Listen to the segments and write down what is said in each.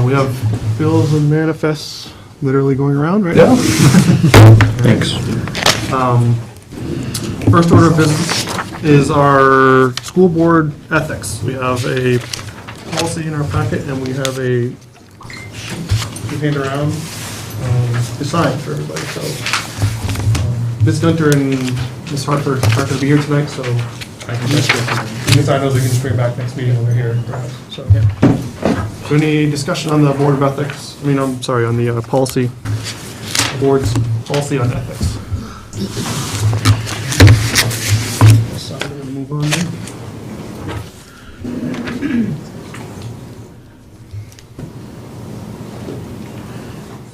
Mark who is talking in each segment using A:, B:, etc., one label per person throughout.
A: We have bills and manifests literally going around right now.
B: Thanks.
A: First order of business is our school board ethics. We have a policy in our packet, and we have a to hand around to sign for everybody. So Ms. Gunter and Ms. Hartford aren't going to be here tonight, so I can just you can sign those. We can just bring it back next meeting when they're here. Perhaps. So yeah. So any discussion on the Board of Ethics? I mean, I'm sorry, on the policy, the board's policy on ethics. So I'm going to move on then.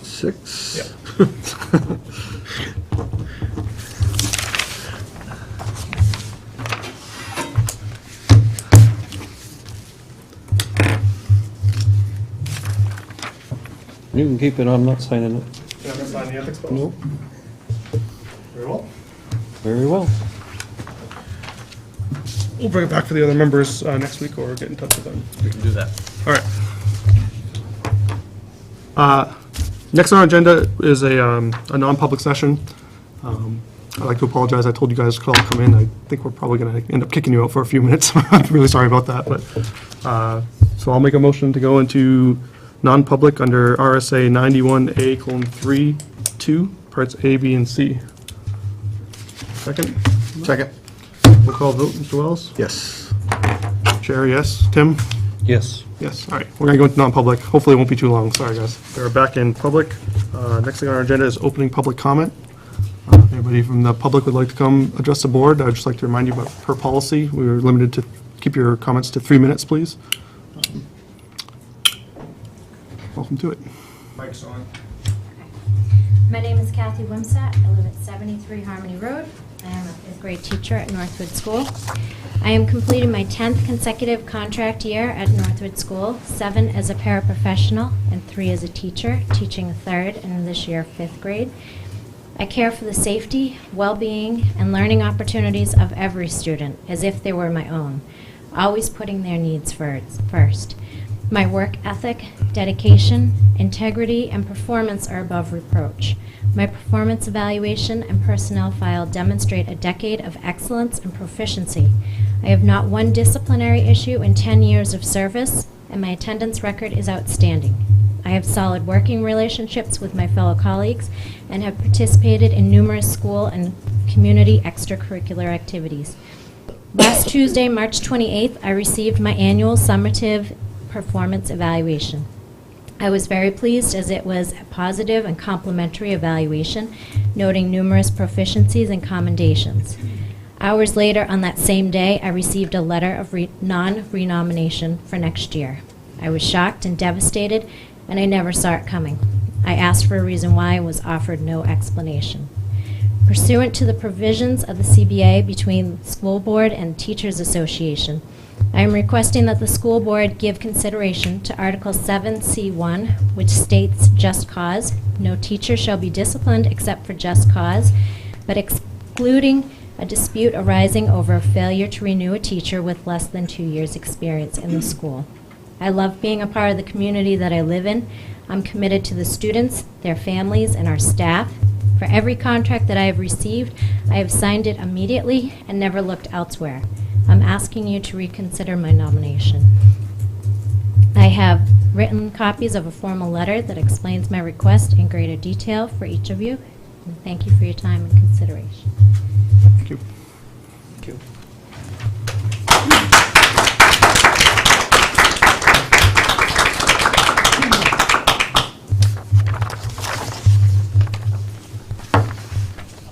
A: 6. Yeah.
B: You can keep it, I'm not signing it.
A: You're not going to sign the ethics policy?
B: Nope.
A: Very well.
B: Very well.
A: We'll bring it back for the other members next week, or get in touch with them.
C: We can do that.
A: All right. Next on our agenda is a non-public session. I'd like to apologize. I told you guys to all come in. I think we're probably going to end up kicking you out for a few minutes. I'm really sorry about that. But so I'll make a motion to go into non-public under RSA 91A:3(2), parts A, B, and C. Second?
D: Second.
A: We'll call vote. Mr. Wells?
D: Yes.
A: Chair, yes. Tim?
B: Yes.
A: Yes, all right. We're going to go into non-public. Hopefully it won't be too long. Sorry, guys. We're back in public. Next thing on our agenda is opening public comment. If anybody from the public would like to come address the board, I'd just like to remind you about per policy. We are limited to keep your comments to 3 minutes, please. Welcome to it.
C: Mike's on.
E: My name is Kathy Wimsett. I live at 73 Harmony Road. I am a 5th grade teacher at Northwood School. I am completing my 10th consecutive contract year at Northwood School, 7 as a paraprofessional and 3 as a teacher, teaching 3rd and this year 5th grade. I care for the safety, well-being, and learning opportunities of every student as if they were my own, always putting their needs first. My work ethic, dedication, integrity, and performance are above reproach. My performance evaluation and personnel file demonstrate a decade of excellence and proficiency. I have not one disciplinary issue in 10 years of service, and my attendance record is outstanding. I have solid working relationships with my fellow colleagues and have participated in numerous school and community extracurricular activities. Last Tuesday, March 28th, I received my annual summative performance evaluation. I was very pleased as it was a positive and complimentary evaluation, noting numerous proficiencies and commendations. Hours later on that same day, I received a letter of non-renomination for next year. I was shocked and devastated, and I never saw it coming. I asked for a reason why and was offered no explanation. Pursuant to the provisions of the CBA between the School Board and Teachers Association, I am requesting that the school board give consideration to Article 7C1, which states just cause. No teacher shall be disciplined except for just cause, but excluding a dispute arising over a failure to renew a teacher with less than 2 years' experience in the school. I love being a part of the community that I live in. I'm committed to the students, their families, and our staff. For every contract that I have received, I have signed it immediately and never looked elsewhere. I'm asking you to reconsider my nomination. I have written copies of a formal letter that explains my request in greater detail for each of you. And thank you for your time and consideration.
A: Thank you.
C: Thank you.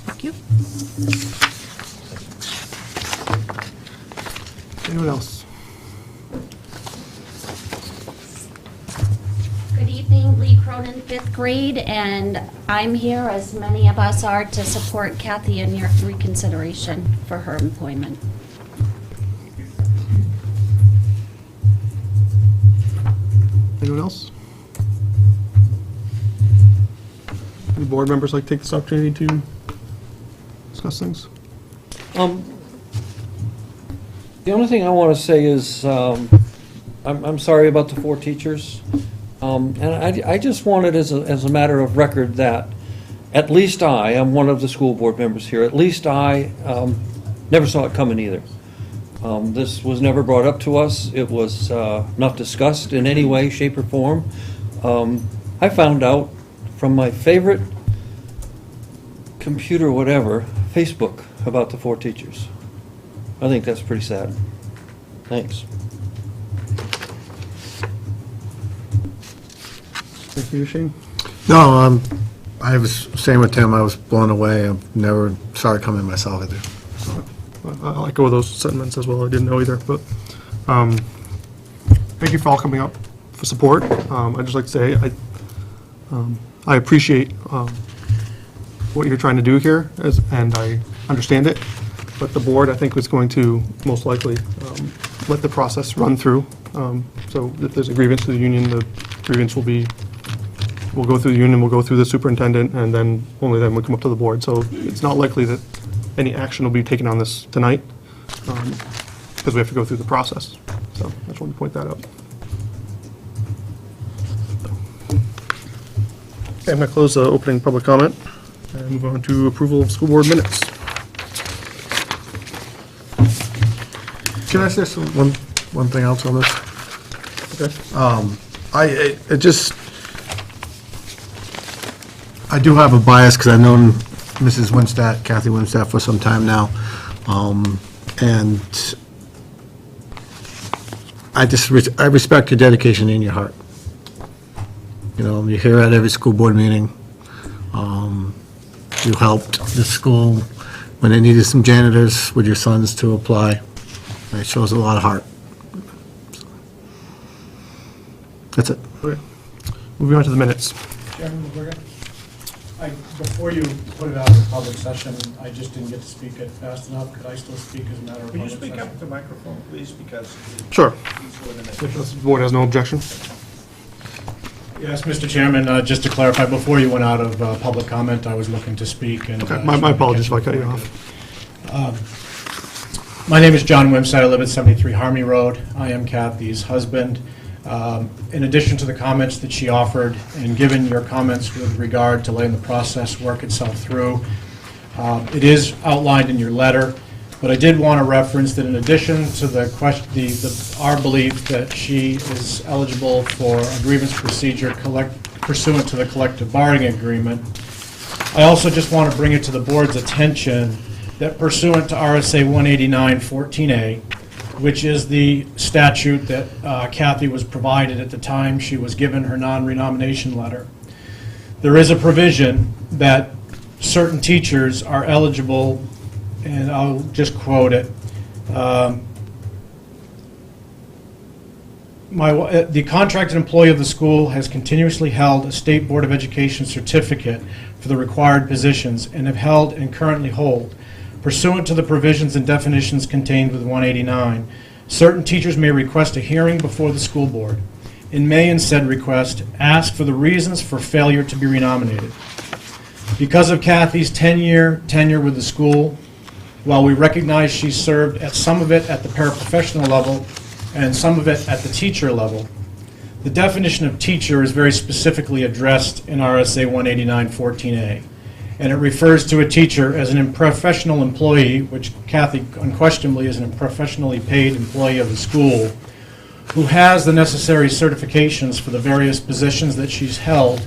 A: Thank you. Anyone else?
D: evening, Lee Cronin, 5th grade, and I'm here, as many of us are, to support Kathy in your reconsideration for her employment.
A: Anyone else? Any board members like to take this opportunity to discuss things?
B: The only thing I want to say is, I'm sorry about the 4 teachers. And I just wanted, as a matter of record, that at least I'm one of the school board members here, at least I never saw it coming either. This was never brought up to us. It was not discussed in any way, shape, or form. I found out from my favorite computer, whatever, Facebook, about the 4 teachers. I think that's pretty sad. Thanks.
A: Thank you, Shane.
F: No, I was same with Tim. I was blown away. I never saw it coming myself either. So.
A: I echo those sentiments as well. I didn't know either, but thank you for all coming up for support. I'd just like to say I appreciate what you're trying to do here, and I understand it. But the board, I think, is going to most likely let the process run through. So if there's a grievance to the union, the grievance will go through the union, will go through the superintendent, and then only then will come up to the board. So it's not likely that any action will be taken on this tonight, because we have to go through the process. So I just wanted to point that out. Okay, I'm going to close the opening public comment and move on to approval of school board minutes.
F: Can I say one thing else on this?
A: Okay.
F: I do have a bias because I've known Mrs. Winstadt, Kathy Winstadt, for some time now, and I respect your dedication and your heart. You know, you're here at every school board meeting. You helped the school when they needed some janitors with your sons to apply. It shows a lot of heart. That's it.
A: Okay. Moving on to the minutes.
C: Chairman McGuigan, before you put it out of public session, I just didn't get to speak it fast enough. Could I still speak as a matter of
G: Could
C: public
G: you
C: session?
G: speak up to the microphone, please, because
A: Sure.
G: he's going to
A: If the board has no objection.
C: Yes, Mr. Chairman, just to clarify, before you went out of public comment, I was looking to speak. And
A: Okay, my apologies if I cut you off.
C: My name is John Wimsatt. I live at 73 Harmony Road. I am Kathy's husband. In addition to the comments that she offered, and given your comments with regard to letting the process work itself through, it is outlined in your letter, but I did want to reference that in addition to the question, our belief that she is eligible for a grievance procedure pursuant to the collective bargaining agreement, I also just want to bring it to the board's attention that pursuant to RSA 189-14A, which is the statute that Kathy was provided at the time she was given her non-renomination letter, there is a provision that certain teachers are eligible, and I'll just quote it. The contracted employee of the school has continuously held a State Board of Education certificate for the required positions and have held and currently hold, pursuant to the provisions and definitions contained with 189, certain teachers may request a hearing before the school board and may, in said request, ask for the reasons for failure to be renominated. Because of Kathy's 10-year tenure with the school, while we recognize she served at some of it at the paraprofessional level and some of it at the teacher level, the definition of teacher is very specifically addressed in RSA 189-14A. And it refers to a teacher as an unprofessional employee, which Kathy unquestionably is an unprofessionally paid employee of the school, who has the necessary certifications for the various positions that she's held,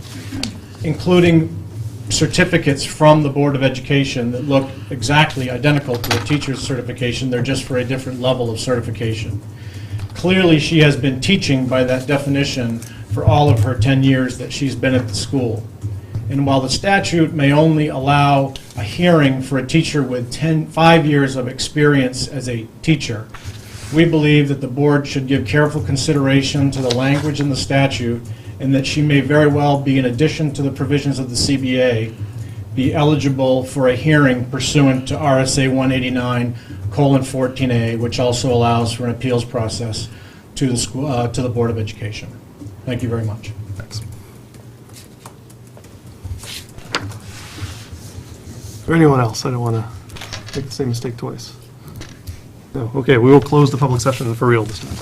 C: including certificates from the Board of Education that look exactly identical to a teacher's certification. They're just for a different level of certification. Clearly, she has been teaching by that definition for all of her 10 years that she's been at the school. And while the statute may only allow a hearing for a teacher with 5 years of experience as a teacher, we believe that the board should give careful consideration to the language in the statute and that she may very well be, in addition to the provisions of the CBA, be eligible for a hearing pursuant to RSA 189:14A, which also allows for an appeals process to the school, to the Board of Education. Thank you very much.
A: Thanks. Is there anyone else? I don't want to make the same mistake twice. No, okay, we will close the public session for real this time.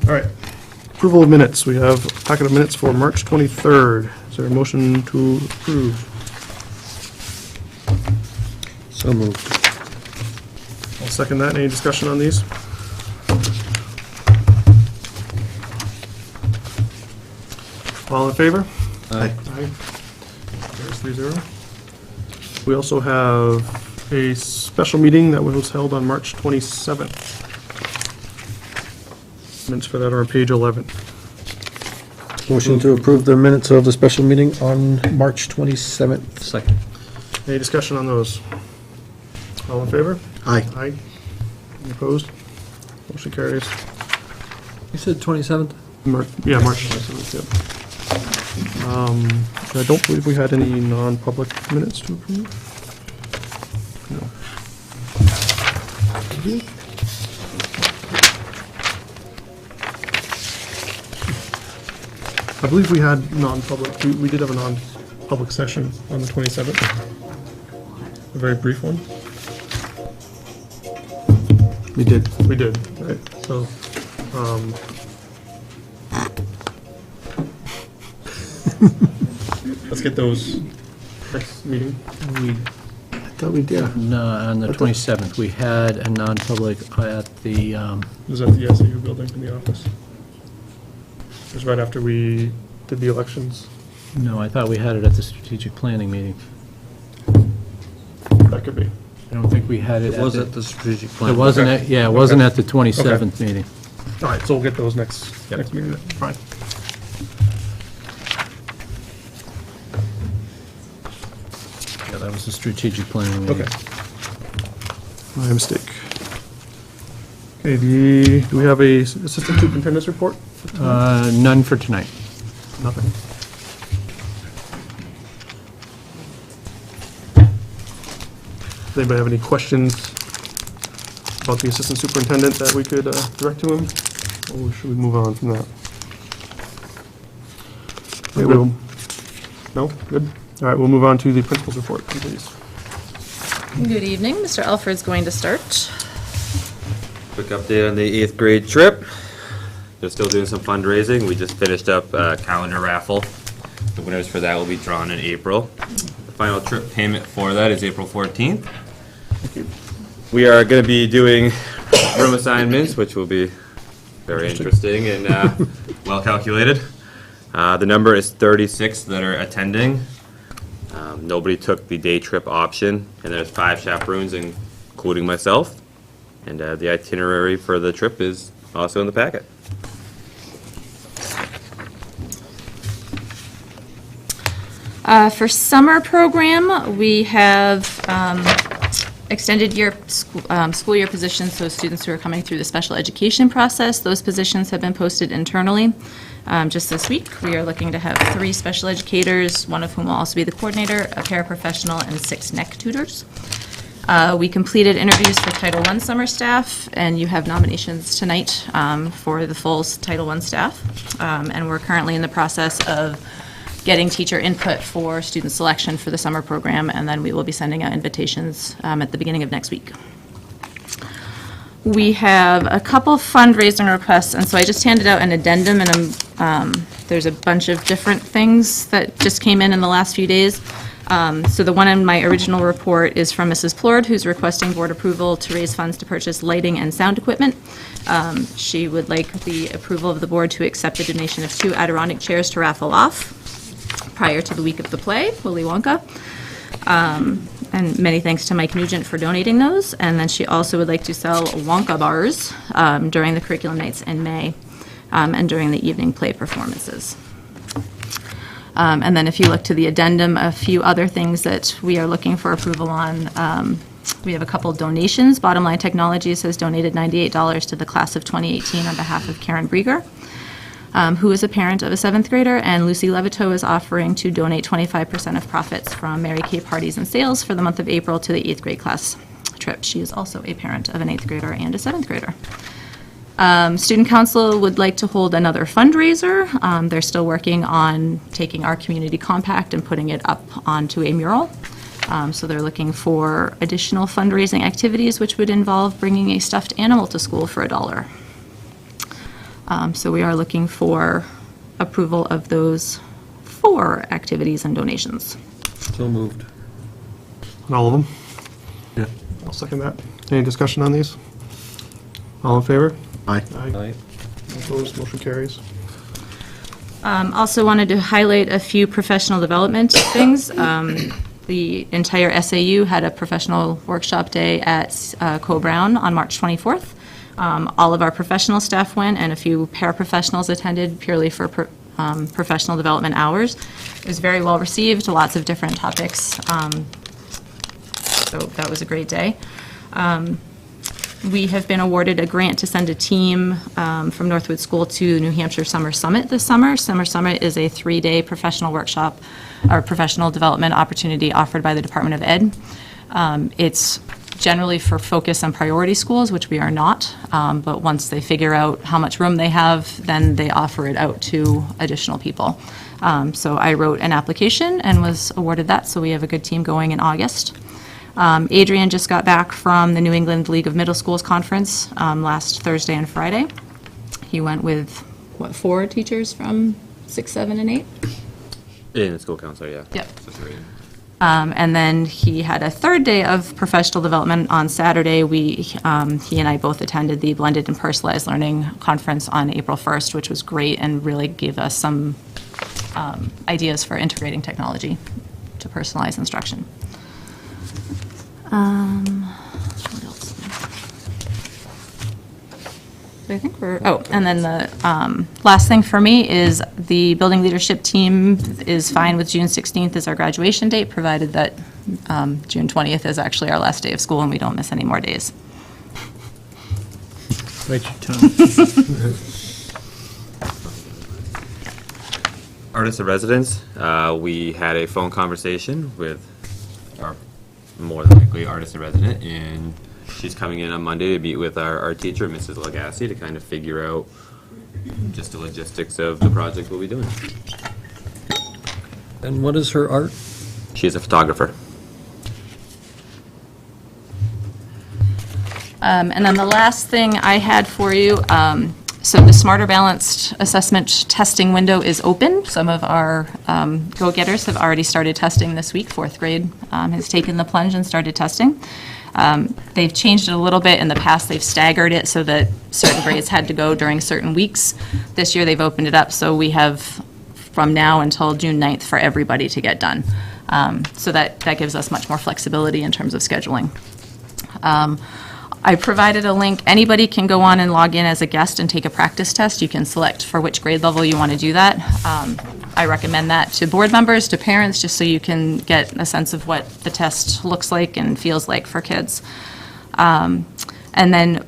A: All right, approval of minutes. We have a packet of minutes for March 23rd. Is there a motion to approve?
F: So moved.
A: I'll second that. Any discussion on these? All in favor?
F: Aye.
A: Aye. There's 3-0. We also have a special meeting that was held on March 27th. Minutes for that are on page 11.
F: Motion to approve the minutes of the special meeting on March 27th.
B: Second.
A: Any discussion on those? All in favor?
F: Aye.
A: Aye. Any opposed? Motion carries.
B: You said 27th?
A: March 27th, yep. I don't believe we had any non-public minutes to approve. No. I believe we had non-public, we did have a non-public session on the 27th. A very brief one.
F: We did.
A: We did, right, so, let's get those next meeting.
F: I thought we did.
H: No, on the 27th, we had a non-public at the,
A: It was at the SAU building in the office. It was right after we did the elections.
H: no, I thought we had it at the strategic planning meeting.
A: That could be.
H: I don't think we had it
B: It was
H: at
B: at the strategic plan.
H: It wasn't, yeah, it wasn't at the 27th meeting.
A: All right, so we'll get those next meeting, fine.
H: Yeah, that was the strategic planning meeting.
A: Okay. My mistake. Okay, do we have a assistant superintendent's report?
H: None for tonight.
A: Nothing. Does anybody have any questions about the assistant superintendent that we could direct to him? Or should we move on from that? Okay, no? Good? All right, we'll move on to the principal's report, please.
I: Good evening. Mr. Alford's going to start.
J: Quick update on the 8th grade trip. They're still doing some fundraising. We just finished up a calendar raffle. The winners for that will be drawn in April. The final trip payment for that is April 14th. We are going to be doing room assignments, which will be very interesting and well calculated. The number is 36 that are attending. Nobody took the day trip option, and there's 5 chaperones, including myself. And the itinerary for the trip is also in the packet.
I: For summer program, we have extended year school year positions, so students who are coming through the special education process, those positions have been posted internally. Just this week, we are looking to have 3 special educators, one of whom will also be the coordinator, a paraprofessional, and 6 NEC tutors. We completed interviews for Title I summer staff, and you have nominations tonight for the full Title I staff. And we're currently in the process of getting teacher input for student selection for the summer program, and then we will be sending out invitations at the beginning of next week. We have a couple fundraising requests, and so I just handed out an addendum, and there's a bunch of different things that just came in the last few days. So the one in my original report is from Mrs. Plord, who's requesting board approval to raise funds to purchase lighting and sound equipment. She would like the approval of the board to accept a donation of 2 Adirondack chairs to raffle off prior to the week of the play, Willy Wonka. And many thanks to Mike Nugent for donating those. And then she also would like to sell Wonka bars during the curriculum nights in May and during the evening play performances. And then if you look to the addendum, a few other things that we are looking for approval on. We have a couple donations. Bottom Line Technologies has donated $98 to the class of 2018 on behalf of Karen Brieger. who is a parent of a 7th grader, and Lucy Levito is offering to donate 25% of profits from Mary Kay Parties and Sales for the month of April to the 8th grade class trip. She is also a parent of an 8th grader and a 7th grader. Student Council would like to hold another fundraiser. They're still working on taking our community compact and putting it up onto a mural. So they're looking for additional fundraising activities, which would involve bringing a stuffed animal to school for $1. So we are looking for approval of those 4 activities and donations.
B: So moved.
A: On all of them?
F: Yeah.
A: I'll second that. Any discussion on these? All in favor?
F: Aye.
B: Aye.
A: Opposed, motion carries.
I: Also wanted to highlight a few professional development things. The entire SAU had a professional workshop day at Co-Brown on March 24th. All of our professional staff went, and a few paraprofessionals attended purely for professional development hours. It was very well received, lots of different topics. So that was a great day. We have been awarded a grant to send a team from Northwood School to New Hampshire Summer Summit this summer. Summer Summit is a 3-day professional workshop or professional development opportunity offered by the Department of Ed. It's generally for focus on priority schools, which we are not, but once they figure out how much room they have, then they offer it out to additional people. So I wrote an application and was awarded that, so we have a good team going in August. Adrian just got back from the New England League of Middle Schools Conference last Thursday and Friday. He went with, 4 teachers from 6, 7, and 8?
J: In the school council, yeah.
I: Yep.
J: So 3.
I: And then he had a 3rd day of professional development on Saturday. He and I both attended the Blended and Personalized Learning Conference on April 1st, which was great and really gave us some ideas for integrating technology to personalize instruction. What else? I think and then the last thing for me is the building leadership team is fine with June 16th as our graduation date, provided that June 20th is actually our last day of school and we don't miss any more days.
H: Bite your tongue.
J: Artists in residence, we had a phone conversation with our more than likely artist in resident, and she's coming in on Monday to meet with our teacher, Mrs. Lagasse, to kind of figure out just the logistics of the project we'll be doing.
B: And what is her art?
J: She is a photographer.
I: And then the last thing I had for you, so the Smarter Balanced Assessment testing window is open. Some of our go-getters have already started testing this week. 4th grade has taken the plunge and started testing. They've changed it a little bit. In the past, they've staggered it so that certain grades had to go during certain weeks. This year, they've opened it up, so we have from now until June 9th for everybody to get done. So that gives us much more flexibility in terms of scheduling. I provided a link. Anybody can go on and log in as a guest and take a practice test. You can select for which grade level you want to do that. I recommend that to board members, to parents, just so you can get a sense of what the test looks like and feels like for kids. And then,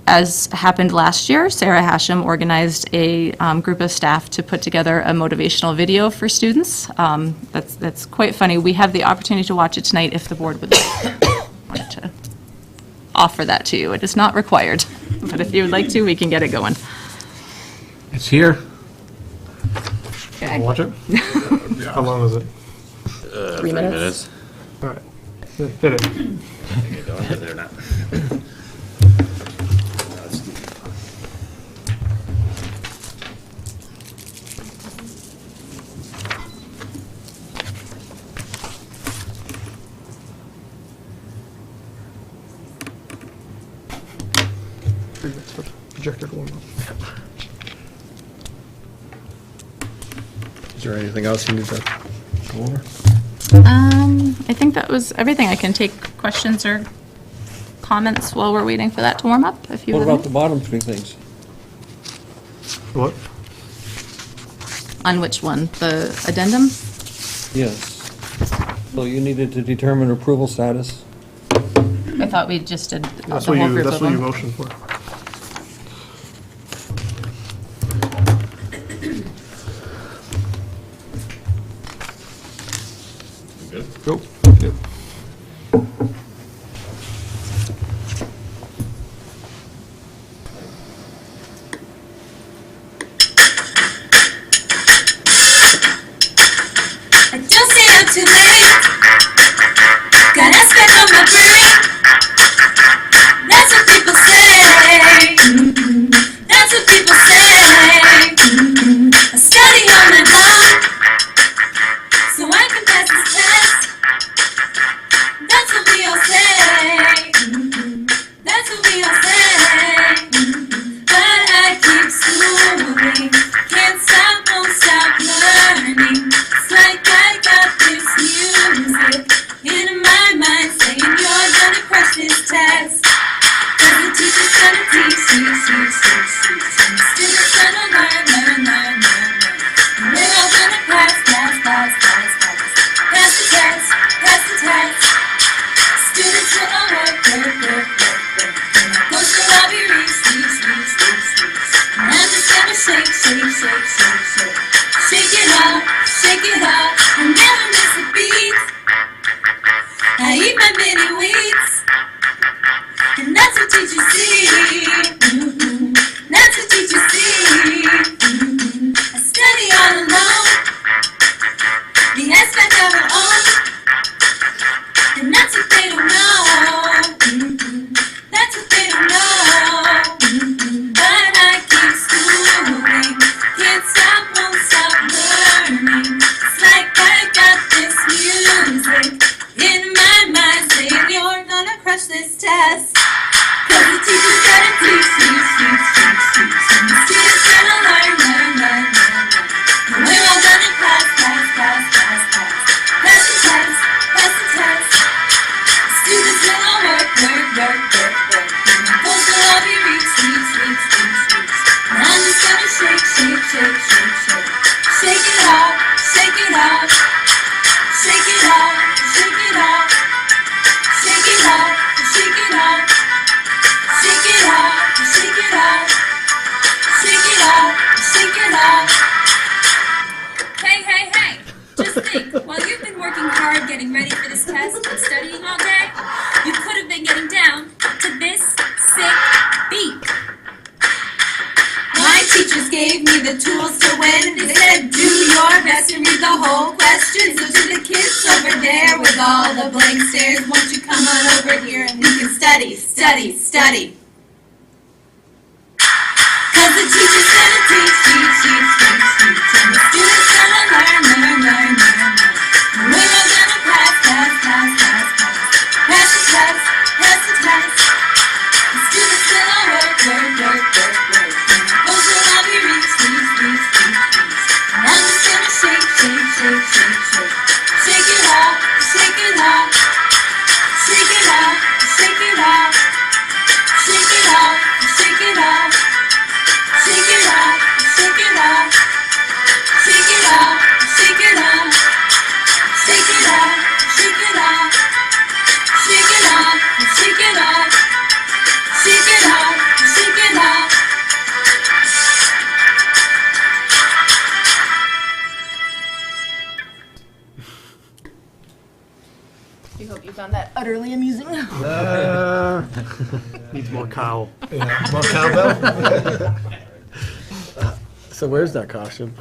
I: as happened last year, Sarah Hashem organized a group of staff to put together a motivational video for students. That's quite funny. We have the opportunity to watch it tonight if the board would like to offer that to you. It is not required, but if you would like to, we can get it going.
F: It's here.
I: Okay.
A: Watch it? How long is it?
I: 3 minutes.
A: All right. Hit it.
J: They're not.
A: Projector going on.
F: Is there anything else you need to go over?
I: I think that was everything. I can take questions or comments while we're waiting for that to warm up, if you
B: What
I: have
B: about the
I: any.
B: bottom 3 things?
A: What?
I: On which one? The addendum?
B: Yes. So you needed to determine approval status.
I: I thought we just did the
A: That's
I: whole
A: what
I: group
A: you,
I: of
A: that's what you
I: them.
A: motioned for.
K: shake, shake, shake, shake, shake. Shake it up, and never miss a beat. I eat my mini wheats, and that's what teachers see. That's what teachers see. I study all alone, the aspect of our own, and that's what they don't know. That's what they don't know. But I keep schooling, can't stop, won't stop learning. It's like I got this music in my mind saying you're gonna crush this test. Cause the teacher's gotta teach, teach, teach, teach, teach. And the students gotta learn, learn, learn, learn, learn. And we're all gonna pass, pass, pass, pass, pass. Pass the test, pass the test. Students will all work, work, work, work, work. And my goals will all be reached, reached, reached, reached, reached. And I'm just gonna shake, shake, shake, shake, shake. Shake it off, shake it off. Shake it off, shake it off. Shake it off, shake it off. Shake it off, shake it off. Shake it off, shake it off.
L: Hey, hey, hey! Just think, while you've been working hard getting ready for this test and studying all day, you could have been getting down to this sick beat.
K: My teachers gave me the tools to win. They said do your best and read the whole question. So to the kids over there with all the blank stares, won't you come on over here and we can study, study, study. Cause the teacher's gonna teach, teach, teach, teach, teach. And the students gonna learn, learn, learn, learn, learn. And we're all gonna pass, pass, pass, pass, pass. Pass the test, pass the test. The students will all work, work, work, work, work. And our goals will all be reached, reached, reached, reached, reached. And I'm just gonna shake, shake, shake, shake, shake. Shake it off, shake it off. Shake it off, shake it off. Shake it off, shake it off. Shake it off, shake it off. Shake it off, shake it off. Shake it off, shake it off. Shake it off, shake it off. Shake it off, shake it off.
L: We hope you found that utterly amusing.
A: Needs more cow.
F: More cowbell? So where's that costume?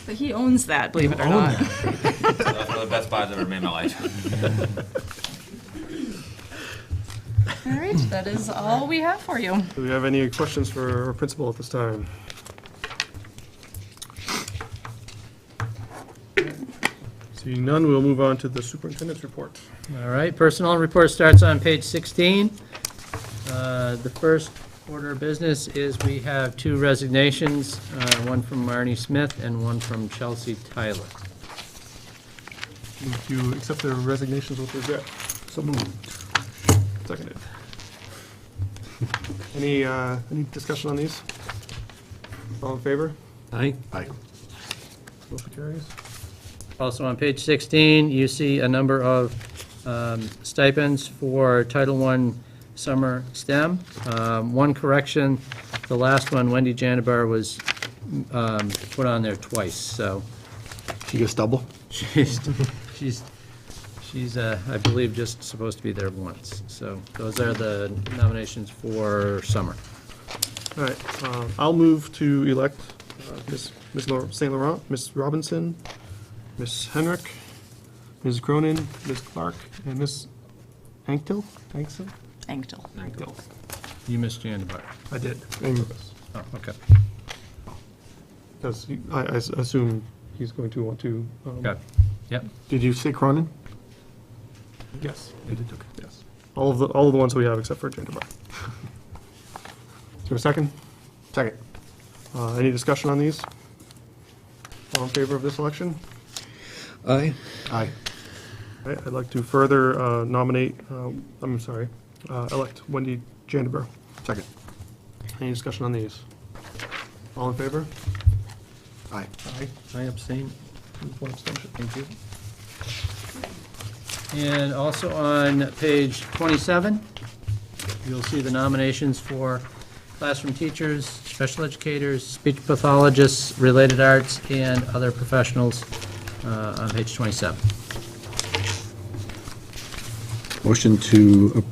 I: But he owns that, believe it or not.
J: That's one of the best buys I've ever made in my life.
I: All right, that is all we have for you.
A: Do we have any questions for our principal at this time? Seeing none, we'll move on to the superintendent's report.
H: All right, personnel report starts on page 16. The first order of business is we have 2 resignations, one from Marnie Smith and one from Chelsea Tyler.
A: Move to accept the resignations with regret. So moved. Seconded. Any discussion on these? All in favor?
B: Aye.
F: Aye.
A: Motion carries.
H: Also on page 16, you see a number of stipends for Title I summer STEM. One correction, the last one, Wendy Janibar, was put on there twice, so
F: She gets double?
H: she's, I believe, just supposed to be there once. So those are the nominations for summer.
A: All right, I'll move to elect Ms. St. Laurent, Ms. Robinson, Ms. Henrik, Ms. Cronin, Ms. Clark, and Ms. Anktil?
I: Anktel.
A: Anktil.
H: You missed Janibar.
A: I did.
H: Oh, okay.
A: Because I assume he's going to want to.
H: Okay. Yep.
F: Did you say Cronin?
A: Yes, I did. Okay, yes. All of the ones we have except for Janibar. Is there a second?
F: Second.
A: Any discussion on these? All in favor of this election?
B: Aye.
F: Aye.
A: All right, I'd like to further elect Wendy Jandibur.
F: Second.
A: Any discussion on these? All in favor?
F: Aye.
A: Aye.
B: I abstain.
A: One abstention.
H: Thank you. And also on page 27, you'll see the nominations for classroom teachers, special educators, speech pathologists, related arts, and other professionals on page 27.
F: Motion to,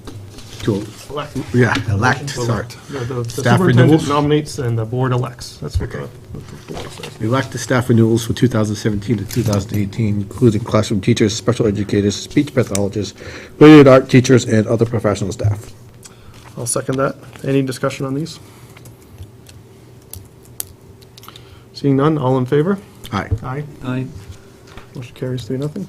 A: Elect.
F: elect, sorry.
A: The
F: Staff
A: superintendent
F: renewals?
A: nominates and the board elects. That's what the law says.
F: Elect the staff renewals for 2017 to 2018, including classroom teachers, special educators, speech pathologists, related art teachers, and other professional staff.
A: I'll second that. Any discussion on these? Seeing none, all in favor?
F: Aye.
A: Aye.
B: Aye.
A: Motion carries 3-0.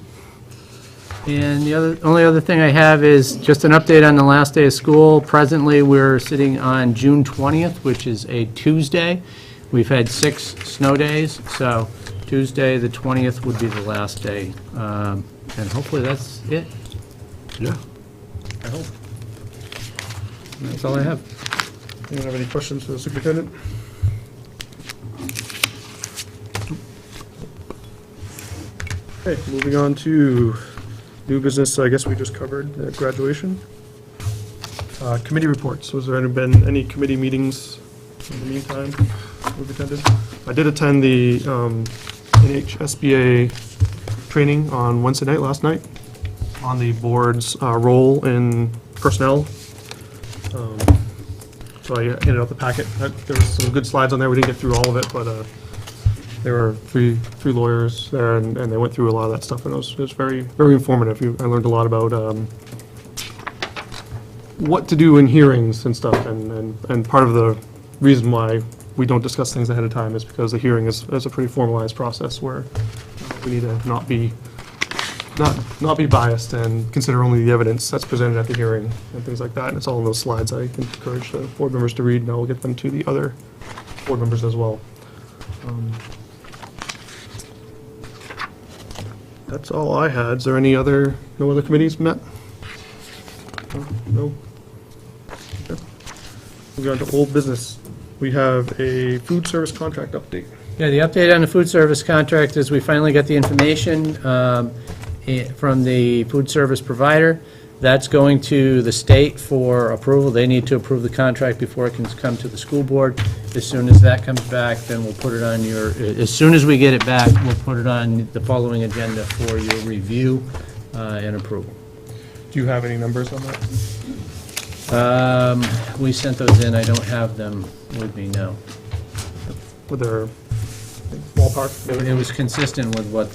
H: And the only other thing I have is just an update on the last day of school. Presently, we're sitting on June 20th, which is a Tuesday. We've had 6 snow days, so Tuesday, the 20th, would be the last day. And hopefully that's it.
F: Yeah.
H: I hope. That's all I have.
A: Anyone have any questions for the superintendent? Okay, moving on to new business, I guess we just covered graduation. Committee reports, was there been any committee meetings in the meantime we've attended? I did attend the NHSBA training on Wednesday night, last night, on the board's role in personnel. So I handed out the packet. There was some good slides on there. We didn't get through all of it, but there were three lawyers there, and they went through a lot of that stuff, and it was very, very informative. I learned a lot about what to do in hearings and stuff, and part of the reason why we don't discuss things ahead of time is because the hearing is a pretty formalized process where we need to not be biased and consider only the evidence that's presented at the hearing and things like that. And it's all in those slides. I encourage the board members to read, and I will get them to the other board members as well. That's all I had. Is there no other committees met? No? Okay. Moving on to old business. We have a food service contract update.
H: Yeah, the update on the food service contract is we finally got the information from the food service provider. That's going to the state for approval. They need to approve the contract before it can come to the school board. As soon as that comes back, then we'll put it on as soon as we get it back, we'll put it on the following agenda for your review and approval.
A: Do you have any numbers on that?
H: We sent those in. I don't have them with me now.
A: With their ballpark?
H: It was consistent with what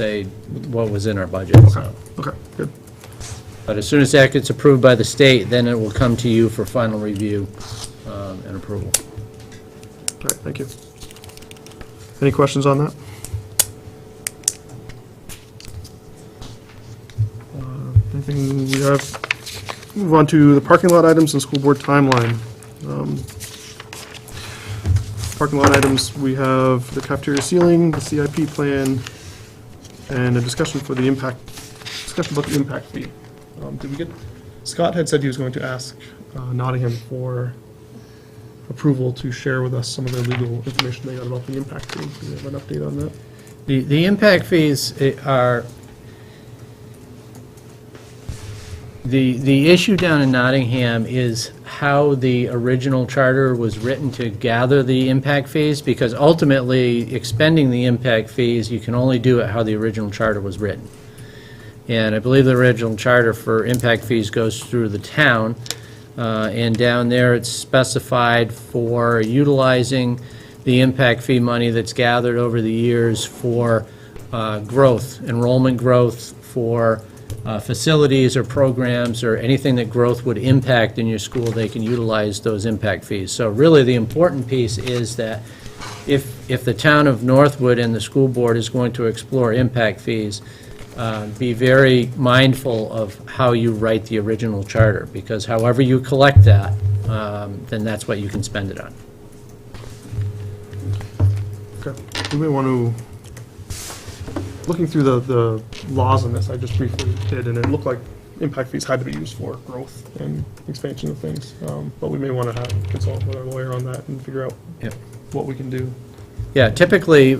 H: was in our budget, so.
A: Okay, good.
H: But as soon as that gets approved by the state, then it will come to you for final review and approval.
A: All right, thank you. Any questions on that? Anything we have? Move on to the parking lot items and school board timeline. Parking lot items, we have the cafeteria ceiling, the CIP plan, and a discussion about the impact fee. Did we get, Scott had said he was going to ask Nottingham for approval to share with us some of the legal information they got about the impact fee. Do we have an update on that?
H: The impact fees are, the issue down in Nottingham is how the original charter was written to gather the impact fees, because ultimately expending the impact fees, you can only do it how the original charter was written. And I believe the original charter for impact fees goes through the town, and down there it's specified for utilizing the impact fee money that's gathered over the years for growth, enrollment growth, for facilities or programs or anything that growth would impact in your school, they can utilize those impact fees. So really the important piece is that if the town of Northwood and the school board is going to explore impact fees, be very mindful of how you write the original charter, because however you collect that, then that's what you can spend it on.
A: Okay. You may want to, looking through the laws on this, I just briefly did, and it looked like impact fees had to be used for growth and expansion of things. But we may want to consult with our lawyer on that and figure out what we can do.
H: Yeah, typically,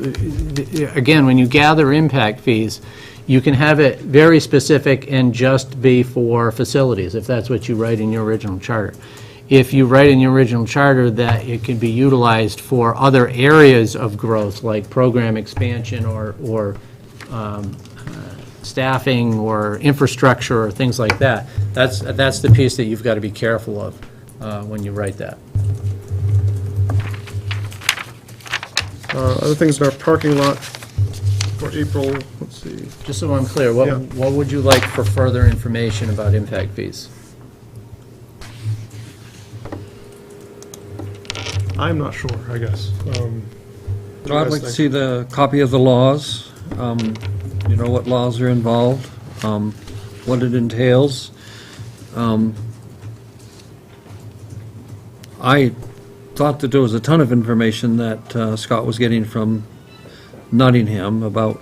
H: again, when you gather impact fees, you can have it very specific and just be for facilities, if that's what you write in your original charter. if you write in the original charter that it can be utilized for other areas of growth, like program expansion or staffing or infrastructure or things like that, that's the piece that you've got to be careful of when you write that.
A: Other things in our parking lot for April, let's see.
H: Just so I'm clear,
A: Yeah.
H: what would you like for further information about impact fees?
A: I'm not sure, I guess. What do you
B: I'd
A: guys
B: like to
A: think?
B: see the copy of the laws, you know, what laws are involved, what it entails. I thought that there was a ton of information that Scott was getting from Nottingham about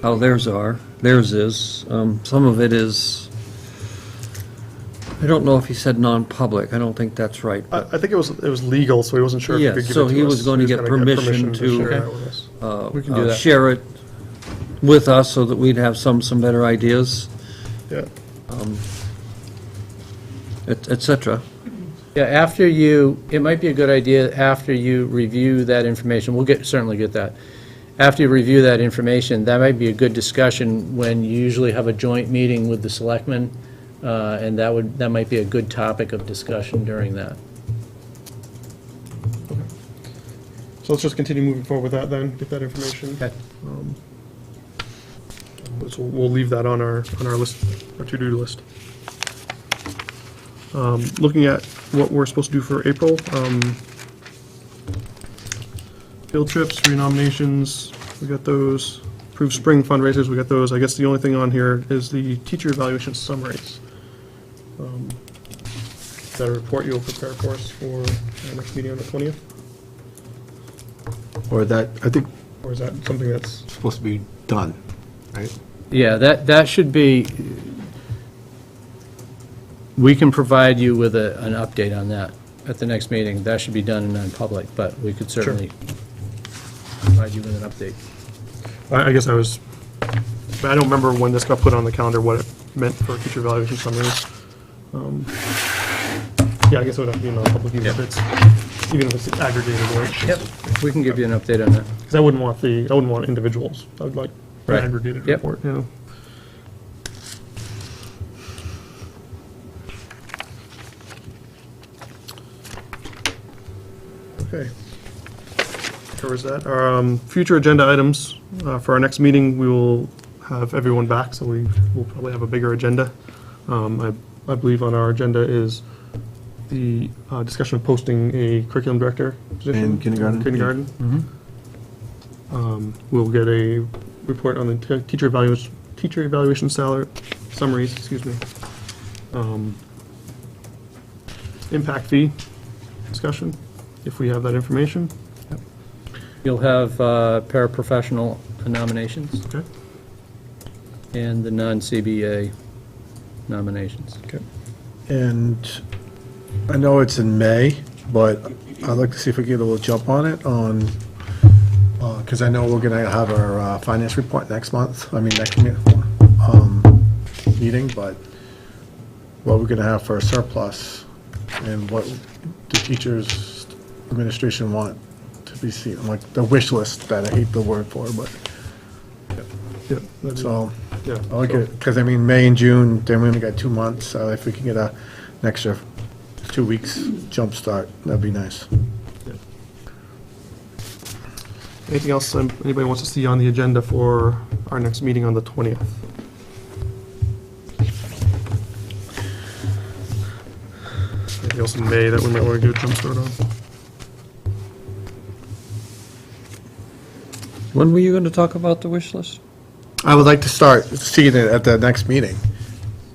B: how theirs is. Some of it is, I don't know if he said non-public, I don't think that's right.
A: I think it was legal, so he wasn't sure if he
B: Yeah,
A: could give it to
B: so
A: us.
B: he was going to
A: He
B: get
A: gonna
B: permission to
A: share that with us.
H: We can do that.
B: share it with us so that we'd have some better ideas,
A: Yeah.
B: et cetera.
H: Yeah, it might be a good idea after you review that information, certainly get that. After you review that information, that might be a good discussion when you usually have a joint meeting with the selectmen, and that might be a good topic of discussion during that.
A: So let's just continue moving forward with that then, get that information.
H: Okay.
A: So we'll leave that on our list, our to-do list. Looking at what we're supposed to do for April, field trips, renominations, we got those. Approved spring fundraisers, we got those. I guess the only thing on here is the teacher evaluation summaries. Is that a report you'll prepare for us for our next meeting on the 20th?
F: Or that, I think,
A: Or is that something that's,
F: supposed to be done, right?
H: Yeah, that should be, we can provide you with an update on that at the next meeting. That should be done in non-public, but we could certainly provide you with an update.
A: I guess I don't remember when this got put on the calendar, what it meant for teacher evaluation summaries. Yeah, I guess it would have to be non-public even if it's aggregated, right?
H: Yep, we can give you an update on that.
A: Because I wouldn't want individuals. I would like an
H: Right.
A: aggregated
H: Yep.
A: report, yeah. Okay. Covers that. Future agenda items, for our next meeting, we will have everyone back, so we will probably have a bigger agenda. I believe on our agenda is the discussion of posting a curriculum director position.
F: In kindergarten.
A: Kindergarten. We'll get a report on the teacher evaluation salary summaries, excuse me. Impact fee discussion, if we have that information.
H: You'll have paraprofessional nominations
A: Okay.
H: and the non-CBA nominations.
A: Okay.
F: And I know it's in May, but I'd like to see if we get a little jump on it because I know we're gonna have our finance report next meeting, but what we're gonna have for a surplus and what the teachers administration want to be seen, like the wish list that I hate the word for, but
A: Yeah. that'd be-
F: so.
A: Yeah.
F: I like it, because I mean, May and June, then we only got 2 months, so if we can get an extra 2 weeks jump start, that'd be nice.
A: Anything else anybody wants to see on the agenda for our next meeting on the 20th? Anything else in May that we might want to do a jump start on?
B: When were you going to talk about the wish list?
F: I would like to start seeing it at the next meeting.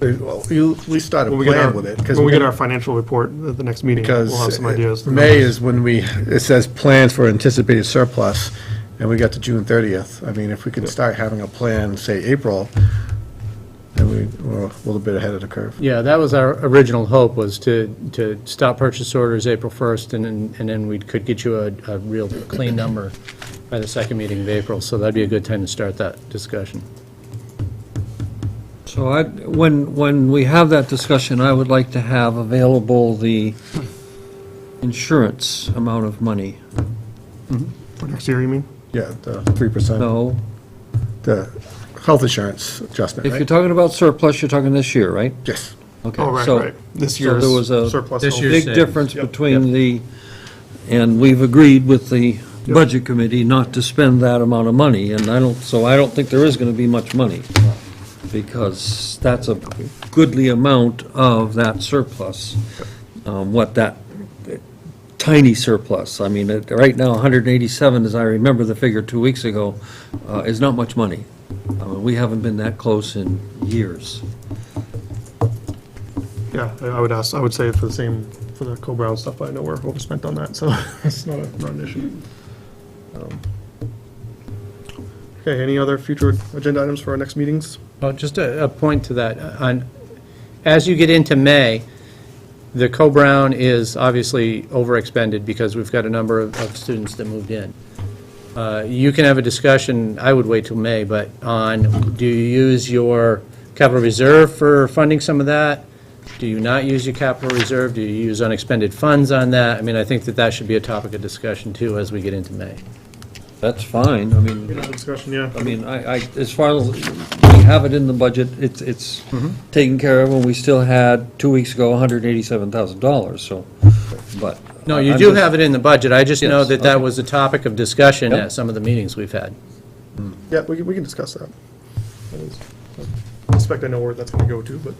F: Well, we started
A: When we get
F: playing
A: our,
F: with it. 'cause
A: when we get our financial report at the next meeting, we'll have some ideas.
F: May is when it says plans for anticipated surplus, and we got to June 30th. I mean, if we could start having a plan, say, April, then we're a little bit ahead of the curve.
H: Yeah, that was our original hope, was to stop purchase orders April 1st, and then we could get you a real clean number by the second meeting of April, so that'd be a good time to start that discussion.
B: So when we have that discussion, I would like to have available the insurance amount of money.
A: For next year, you mean?
F: Yeah, the 3%.
B: No,
F: The health insurance adjustment,
B: if you're
F: right?
B: talking about surplus, you're talking this year, right?
F: Yes.
B: Okay,
A: Oh, right,
B: so-
A: right. This
B: so
A: year's
B: there was a
A: surplus.
H: This
A: will-
H: year's
B: big
H: savings.
B: difference
A: Yep,
B: between the, and we've agreed with the Budget Committee not to spend that amount of money, and I don't think there is gonna be much money, because that's a goodly amount of that surplus, what that tiny surplus, I mean, right now, 187, as I remember the figure 2 weeks ago, is not much money. We haven't been that close in years.
A: Yeah, I would say for the same, for the Co-Brown stuff, but I know we're overspent on that, so it's not an issue. Okay, any other future agenda items for our next meetings?
H: Well, just a point to that. As you get into May, the Co-Brown is obviously overexpended because we've got a number of students that moved in. You can have a discussion, I would wait till May, but on, do you use your capital reserve for funding some of that? Do you not use your capital reserve? Do you use unexpended funds on that? I mean, I think that should be a topic of discussion, too, as we get into May.
B: That's fine, I mean,
A: Discussion, yeah.
B: I mean, as far as we have it in the budget, it's taken care of, and we still had, 2 weeks ago, $187,000, so, but.
H: No, you
B: I'm
H: do
B: just-
H: have it in the budget. I just know
B: Yes,
H: that
B: okay.
H: was a topic of discussion
B: Yep.
H: at some of the meetings we've had.
A: Yeah, we can discuss that. I suspect I know where that's gonna go to, but.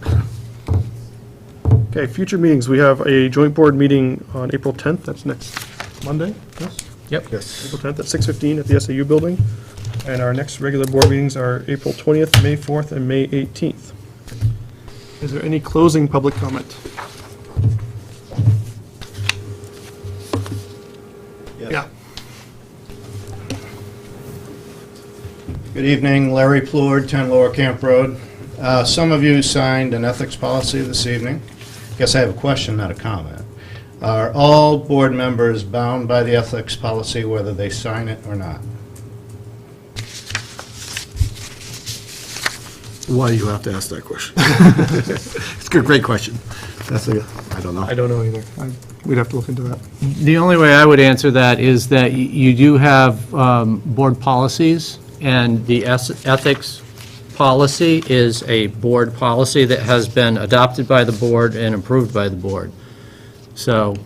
A: Okay, future meetings, we have a joint board meeting on April 10th, that's next Monday, yes?
H: Yep.
F: Yes.
A: April 10th at 6:15 at the SAU building. And our next regular board meetings are April 20th, May 4th, and May 18th. Is there any closing public comment? Yeah.
C: Good evening, Larry Plourde, 10 Lower Camp Road. Some of you signed an ethics policy this evening. Guess I have a question, not a comment. Are all board members bound by the ethics policy, whether they sign it or not?
F: Why do you have to ask that question? It's a great question. I don't know.
A: I don't know either. We'd have to look into that.
H: The only way I would answer that is that you do have board policies, and the ethics policy is a board policy that has been adopted by the board and approved by the board. So,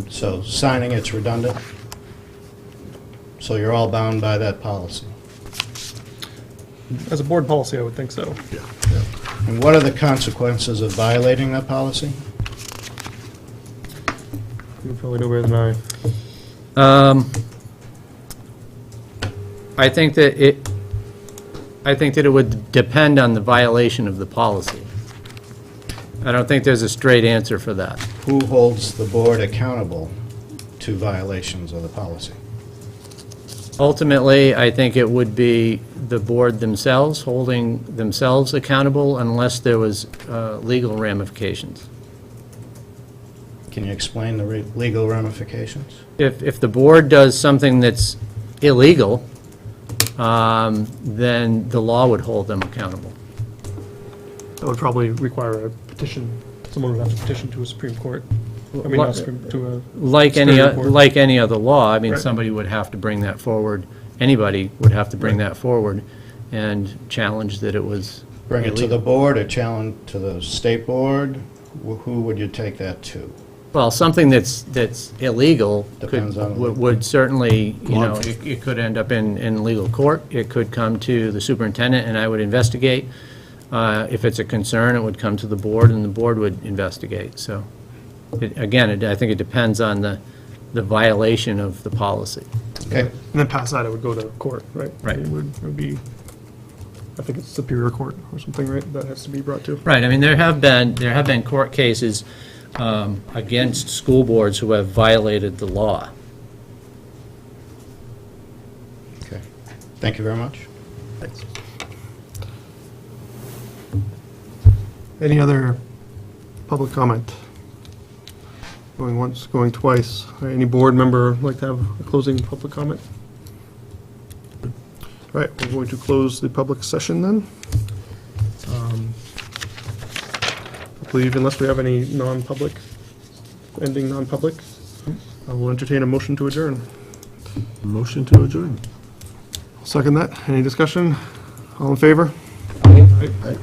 C: So signing it's redundant? So you're all bound by that policy?
A: As a board policy, I would think so. Yeah.
C: And what are the consequences of violating that policy?
A: You probably know better than I.
H: I think that it would depend on the violation of the policy. I don't think there's a straight answer for that.
C: Who holds the board accountable to violations of the policy?
H: Ultimately, I think it would be the board themselves holding themselves accountable unless there was legal ramifications.
C: Can you explain the legal ramifications?
H: If the board does something that's illegal, then the law would hold them accountable.
A: That would probably require a petition. Someone would have to petition to a Supreme Court. I mean, not Supreme, to a.
H: Like any,
A: Superior Court.
H: like any other law, I mean,
A: Right.
H: somebody would have to bring that forward, anybody would have to bring that forward and challenge that it was
C: Bring it to the
H: illegal.
C: board or challenge to the state board? Who would you take that to?
H: Well, something that's illegal
C: Depends on the-
H: would certainly, you know,
F: Law.
H: it could end up in legal court. It could come to the superintendent, and I would investigate. If it's a concern, it would come to the board, and the board would investigate. So, again, I think it depends on the violation of the policy.
C: Okay.
A: And then past that, it would go to court, right?
H: Right.
A: It would be, I think it's Superior Court or something, right? That has to be brought to.
H: Right, I mean, there have been court cases against school boards who have violated the law.
C: Okay. Thank you very much.
A: Thanks. Any other public comment? Going once, going twice. Any board member like to have a closing public comment? All right, we're going to close the public session then. I believe unless we have any non-public, ending non-public, I will entertain a motion to adjourn.
F: Motion to adjourn.
A: Second that. Any discussion? All in favor?
F: Aye.